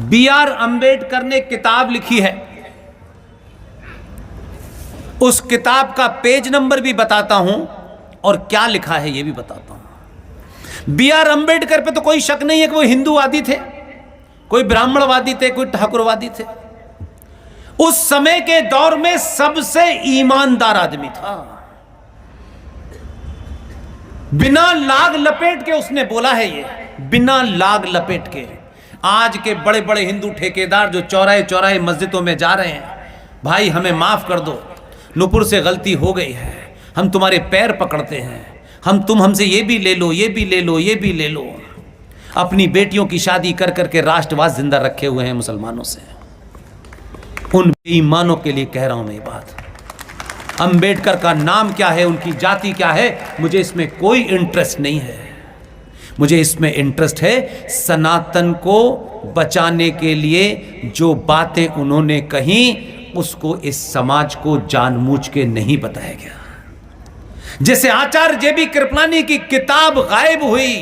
B.R. Ambedkar ने किताब लिखी है, उस किताब का पेज नंबर भी बताता हूं और क्या लिखा है यह भी बताता हूं। B.R. अंबेडकर पे तो कोई शक नहीं है कि वो हिंदूवादी थे, कोई ब्राह्मणवादी थे, कोई ठाकुरवादी थे। उस समय के दौर में सबसे ईमानदार आदमी था। बिना लाग लपेट के उसने बोला है ये, बिना लाग लपेट के। आज के बड़े बड़े हिंदू ठेकेदार जो चौराहे चौराहे मस्जिदों में जा रहे हैं, भाई हमें माफ कर दो, नुपुर से गलती हो गई है, हम तुम्हारे पैर पकड़ते हैं, तुम हमसे ये भी ले लो, ये भी ले लो, ये भी ले लो। अपनी बेटियों की शादी कर करके राष्ट्रवाद जिंदा रखे हुए हैं मुसलमानों से। उन बेईमानों के लिए कह रहा हूं मैं ये बात। अंबेडकर का नाम क्या है, उनकी जाति क्या है, मुझे इसमें कोई इंटरेस्ट नहीं है। मुझे इसमें इंटरेस्ट है सनातन को बचाने के लिए जो बातें उन्होंने कही उसको इस समाज को जानबूझ के नहीं बताया गया। जैसे आचार्य जेबी कृपलानी की किताब गायब हुई,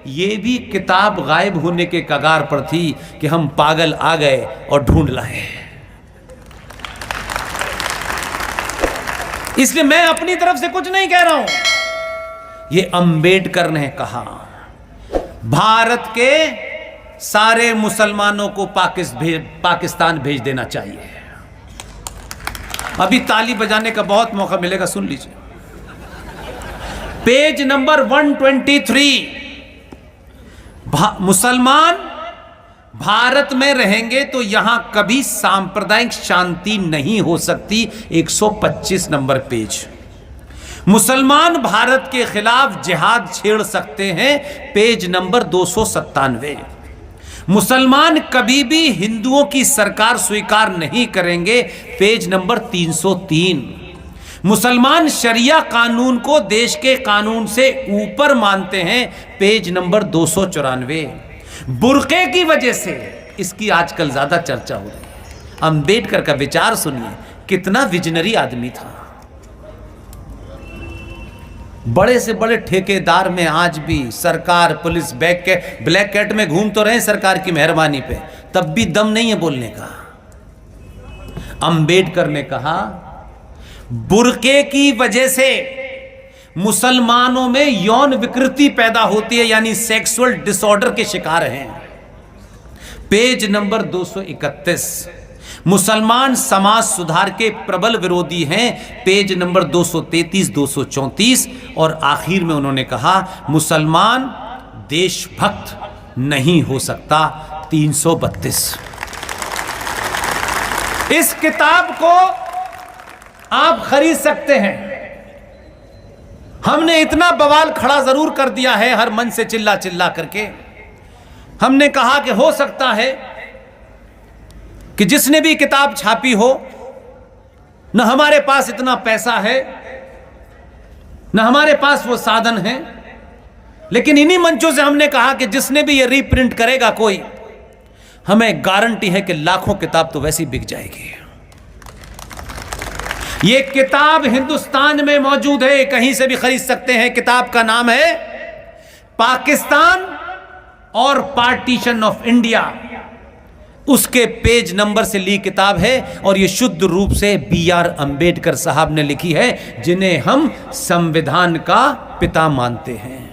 ये भी किताब गायब होने के कगार पर थी कि हम पागल आ गए और ढूंढ लाए। इसलिए मैं अपनी तरफ से कुछ नहीं कह रहा हूं, ये अंबेडकर ने कहा। भारत के सारे मुसलमानों को पाकिस्तान भेज देना चाहिए। अभी ताली बजाने का बहुत मौका मिलेगा, सुन लीजिए। पेज नंबर 123, मुसलमान भारत में रहेंगे तो यहां कभी सांप्रदायिक शांति नहीं हो सकती। 125 नंबर पेज। मुसलमान भारत के खिलाफ जिहाद छेड़ सकते हैं, पेज नंबर 297। मुसलमान कभी भी हिंदुओं की सरकार स्वीकार नहीं करेंगे, पेज नंबर 303। मुसलमान शरिया कानून को देश के कानून से ऊपर मानते हैं, पेज नंबर 294। बुर्के की वजह से इसकी आजकल ज्यादा चर्चा हो रही है। अंबेडकर का विचार सुनिए, कितना विजनरी आदमी था। बड़े से बड़े ठेकेदार में आज भी सरकार, पुलिस ब्लैक कैट में घूम तो रहे सरकार की मेहरबानी पे, तब भी दम नहीं है बोलने का। अंबेडकर ने कहा बुर्के की वजह से मुसलमानों में यौन विकृति पैदा होती है, यानी सेक्सुअल डिसऑर्डर के शिकार हैं, पेज नंबर 231। मुसलमान समाज सुधार के प्रबल विरोधी हैं, पेज नंबर 233, 234। और आखिर में उन्होंने कहा मुसलमान देशभक्त नहीं हो सकता, 332। इस किताब को आप खरीद सकते हैं। हमने इतना बवाल खड़ा जरूर कर दिया है हर मन से चिल्ला चिल्ला करके। हमने कहा कि हो सकता है कि जिसने भी किताब छापी हो, न हमारे पास इतना पैसा है, न हमारे पास वो साधन है, लेकिन इन्हीं मंचों से हमने कहा कि जिसने भी ये रीप्रिंट करेगा कोई, हमें गारंटी है कि लाखों किताब तो वैसी बिक जाएगी। ये किताब हिंदुस्तान में मौजूद है, कहीं से भी खरीद सकते हैं। किताब का नाम है पाकिस्तान और पार्टीशन ऑफ इंडिया। उसके पेज नंबर से ली किताब है और ये शुद्ध रूप से B.R. अंबेडकर साहब ने लिखी है, जिन्हें हम संविधान का पिता मानते हैं।